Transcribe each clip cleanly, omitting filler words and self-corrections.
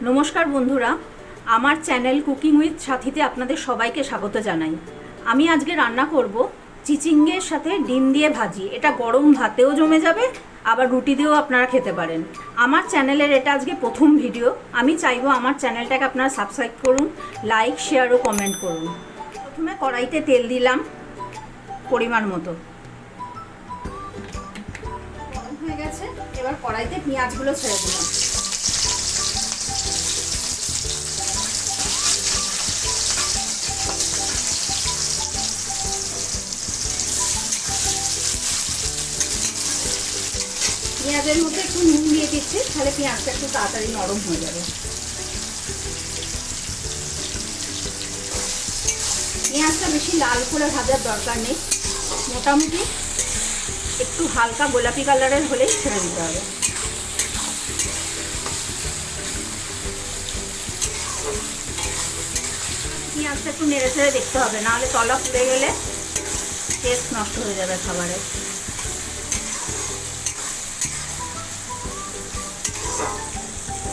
নমস্কার বন্ধুরা, আমার চ্যানেল কুকিং উইথ সাথীতে আপনাদের সবাইকে স্বাগত জানাই। আমি আজকে রান্না করব চিচিঙ্গের সাথে ডিম দিয়ে ভাজি। এটা গরম ভাতেও জমে যাবে, আবার রুটি দিয়েও আপনারা খেতে পারেন। আমার চ্যানেলের এটা আজকে প্রথম ভিডিও। আমি চাইবো আমার চ্যানেলটাকে আপনারা সাবস্ক্রাইব করুন, লাইক, শেয়ার ও কমেন্ট করুন। প্রথমে কড়াইতে তেল দিলাম পরিমাণ মতো। গরম হয়ে গেছে, এবার কড়াইতে পেঁয়াজগুলো ছেড়ে দিলাম। পেঁয়াজের মধ্যে একটু নুন দিয়ে দিচ্ছি, তাহলে পেঁয়াজটা একটু তাড়াতাড়ি নরম হয়ে যাবে। পেঁয়াজটা বেশি লাল করে ভাজার দরকার নেই, মোটামুটি একটু হালকা গোলাপি কালারের হলেই ছেড়ে দিতে হবে। পেঁয়াজটা একটু নেড়ে ছেড়ে দেখতে হবে, নাহলে তলা পুড়ে গেলে টেস্ট নষ্ট হয়ে যাবে খাবারের।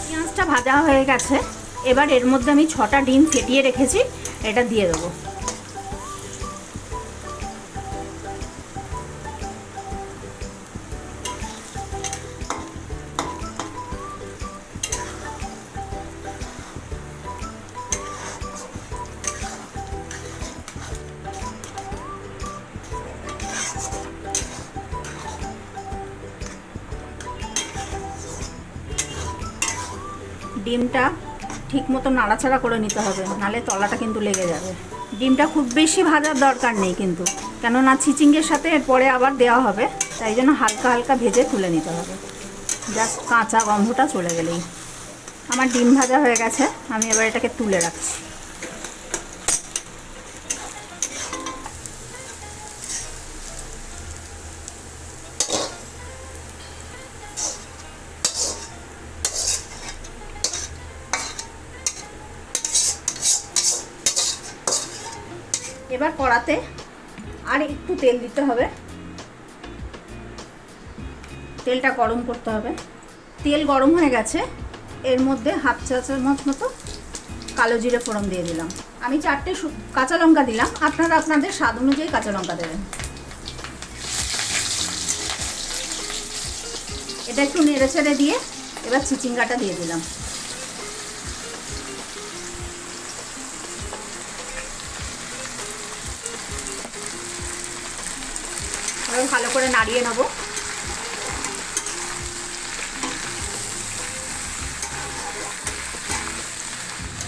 পেঁয়াজটা ভাজা হয়ে গেছে, এবার এর মধ্যে আমি 6টা ডিম ফেটিয়ে রেখেছি, এটা দিয়ে দেবো। ডিমটা ঠিক মতো নাড়াচাড়া করে নিতে হবে, নাহলে তলাটা কিন্তু লেগে যাবে। ডিমটা খুব বেশি ভাজার দরকার নেই কিন্তু, কেননা চিচিঙ্গের সাথে এরপরে আবার দেওয়া হবে, তাই জন্য হালকা হালকা ভেজে তুলে নিতে হবে। জাস্ট কাঁচা গন্ধটা চলে গেলেই। আমার ডিম ভাজা হয়ে গেছে, আমি এবার এটাকে তুলে রাখছি। এবার কড়াতে আর একটু তেল দিতে হবে, তেলটা গরম করতে হবে। তেল গরম হয়ে গেছে, এর মধ্যে হাফ চা চামচ মতো কালো জিরে ফোড়ন দিয়ে দিলাম। আমি 4টে কাঁচা লঙ্কা দিলাম, আপনারা আপনাদের স্বাদ অনুযায়ী কাঁচা লঙ্কা দেবেন। এটা একটু নেড়ে চেড়ে দিয়ে এবার চিচিঙ্গাটা দিয়ে দিলাম। এবার ভালো করে নাড়িয়ে নেব।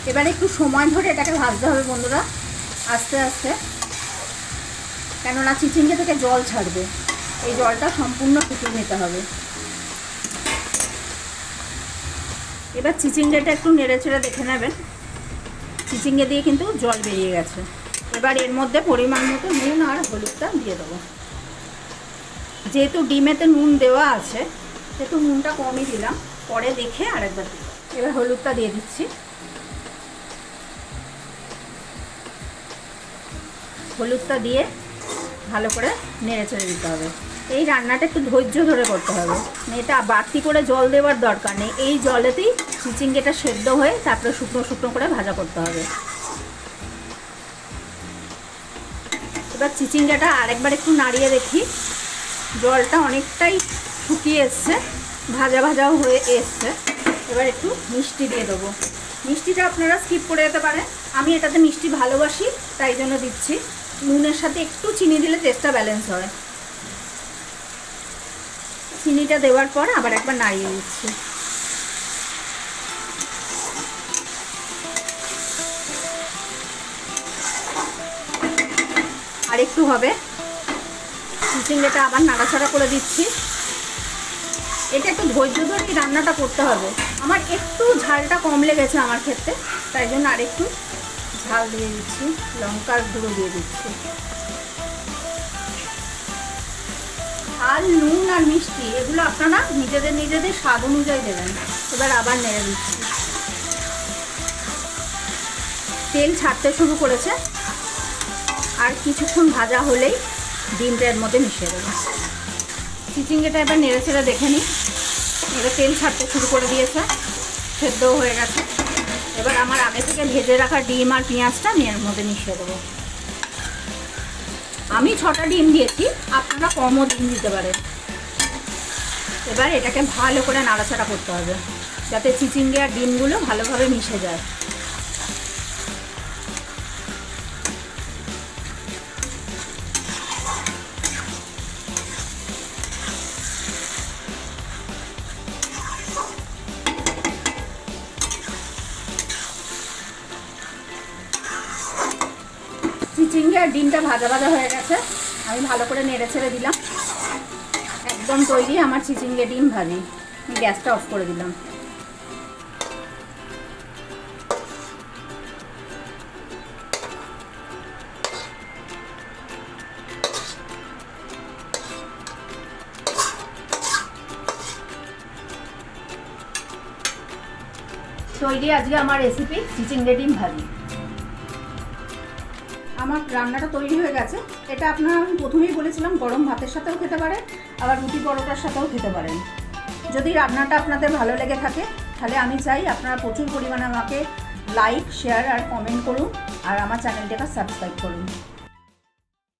এবার একটু সময় ধরে এটাকে ভাজতে হবে বন্ধুরা, আস্তে আস্তে, কেননা চিচিঙ্গে থেকে জল ছাড়বে, এই জলটা সম্পূর্ণ ফুটিয়ে নিতে হবে। এবার চিচিঙ্গেটা একটু নেড়ে চেড়ে দেখে নেবেন, চিচিঙ্গে দিয়ে কিন্তু জল বেরিয়ে গেছে। এবার এর মধ্যে পরিমাণ মতো নুন আর হলুদটা দিয়ে দেবো। যেহেতু ডিমেতে নুন দেওয়া আছে সেহেতু নুনটা কমই দিলাম, পরে দেখে আরেকবার দিলাম। এবার হলুদটা দিয়ে দিচ্ছি। হলুদটা দিয়ে ভালো করে নেড়ে চেড়ে দিতে হবে। এই রান্নাটা একটু ধৈর্য ধরে করতে হবে, এটা বাড়তি করে জল দেওয়ার দরকার নেই। এই জলেতেই চিচিঙ্গেটা সেদ্ধ হয়ে তারপরে শুকনো শুকনো করে ভাজা করতে হবে। এবার চিচিঙ্গাটা আরেকবার একটু নাড়িয়ে দেখি, জলটা অনেকটাই শুকিয়ে এসছে, ভাজা ভাজাও হয়ে এসছে। এবার একটু মিষ্টি দিয়ে দেবো। মিষ্টিটা আপনারা স্কিপ করে যেতে পারেন, আমি এটাতে মিষ্টি ভালোবাসি তাই জন্য দিচ্ছি। নুনের সাথে একটু চিনি দিলে টেস্টটা ব্যালেন্স হয়। চিনিটা দেওয়ার পর আবার একবার নাড়িয়ে দিচ্ছি। আর একটু হবে, চিচিঙ্গাটা আবার নাড়াচাড়া করে দিচ্ছি। এটা একটু ধৈর্য ধরে রান্নাটা করতে হবে। আমার একটু ঝালটা কম লেগেছে আমার ক্ষেত্রে, তাই জন্য আরেকটু ঝাল দিয়ে দিচ্ছি, লঙ্কার গুঁড়ো দিয়ে দিচ্ছি। ঝাল, নুন আর মিষ্টি এগুলো আপনারা নিজেদের স্বাদ অনুযায়ী দেবেন। এবার আবার নেড়ে দিচ্ছি। তেল ছাড়তে শুরু করেছে, আর কিছুক্ষণ ভাজা হলেই ডিমটা এর মধ্যে মিশিয়ে দেবো। চিচিঙ্গাটা এবার নেড়ে চেড়ে দেখে নিই। এবার তেল ছাড়তে শুরু করে দিয়েছে, সেদ্ধও হয়ে গেছে। এবার আমার আগে থেকে ভেজে রাখা ডিম আর পেঁয়াজটা আমি এর মধ্যে মিশিয়ে দেবো। আমি 6টা ডিম দিয়েছি, আপনারা কমও ডিম দিতে পারেন। এবার এটাকে ভালো করে নাড়াচাড়া করতে হবে যাতে চিচিঙ্গে আর ডিমগুলো ভালোভাবে মিশে যায়। চিচিঙ্গে আর ডিমটা ভাজা ভাজা হয়ে গেছে, আমি ভালো করে নেড়ে ছেড়ে দিলাম। একদম তৈরি আমার চিচিঙ্গে ডিম ভাজি। আমি গ্যাসটা অফ করে দিলাম। তৈরি আজকে আমার রেসিপি চিচিঙ্গে ডিম ভাজি। আমার রান্নাটা তৈরি হয়ে গেছে। এটা আপনারা, আমি প্রথমেই বলেছিলাম, গরম ভাতের সাথেও খেতে পারেন, আবার রুটি পরোটার সাথেও খেতে পারেন। যদি রান্নাটা আপনাদের ভালো লেগে থাকে তাহলে আমি চাই আপনারা প্রচুর পরিমাণে আমাকে লাইক, শেয়ার আর কমেন্ট করুন, আর আমার চ্যানেলটাকে সাবস্ক্রাইব করুন।